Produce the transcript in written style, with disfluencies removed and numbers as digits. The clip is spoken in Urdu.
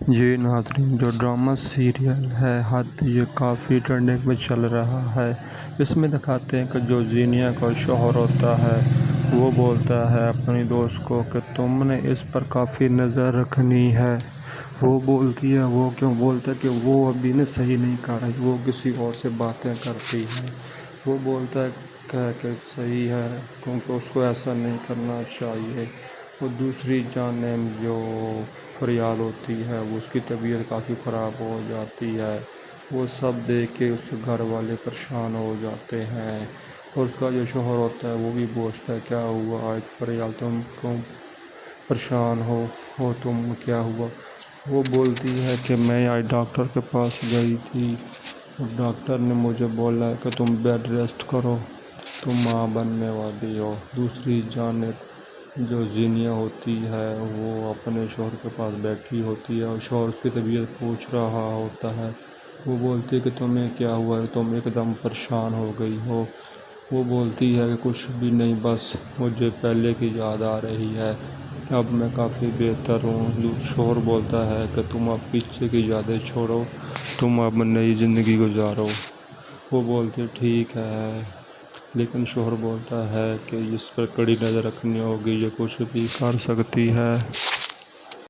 یہ ناظرین جو ڈرامہ سیریل ہے حد یہ کافی ٹرینڈنگ میں چل رہا ہے۔ اس میں دکھاتے ہیں کہ جو زینیا کا شوہر ہوتا ہے وہ بولتا ہے اپنی دوست کو کہ تم نے اس پر کافی نظر رکھنی ہے۔ وہ بولتی ہے وہ کیوں؟ بولتا ہے کہ وہ ابھی نے صحیح نہیں کر رہی، وہ کسی اور سے باتیں کرتی ہے۔ وہ بولتا ہے کہ صحیح ہے کیونکہ اس کو ایسا نہیں کرنا چاہیے۔ وہ دوسری جانب جو فریال ہوتی ہے وہ اس کی طبیعت کافی خراب ہو جاتی ہے۔ وہ سب دیکھ کے اس کے گھر والے پریشان ہو جاتے ہیں، اور اس کا جو شوہر ہوتا ہے وہ بھی پوچھتا ہے کیا ہوا آج فریال، تم کیوں پریشان ہو تم کیا ہوا؟ وہ بولتی ہے کہ میں آج ڈاکٹر کے پاس گئی تھی اور ڈاکٹر نے مجھے بولا کہ تم بیڈ ریسٹ کرو، تم ماں بننے والی ہو۔ دوسری جانب جو زینیا ہوتی ہے وہ اپنے شوہر کے پاس بیٹھی ہوتی ہے اور شوہر اس کی طبیعت پوچھ رہا ہوتا ہے۔ وہ بولتی ہے کہ تمہیں کیا ہوا ہے، تم ایک دم پریشان ہو گئی ہو۔ وہ بولتی ہے کہ کچھ بھی نہیں، بس مجھے پہلے کی یاد آ رہی ہے، اب میں کافی بہتر ہوں۔ شوہر بولتا ہے کہ تم اب پیچھے کی یادیں چھوڑو، تم اب نئی زندگی گزارو۔ وہ بولتی ٹھیک ہے، لیکن شوہر بولتا ہے کہ اس پر کڑی نظر رکھنی ہوگی، یہ کچھ بھی کر سکتی ہے۔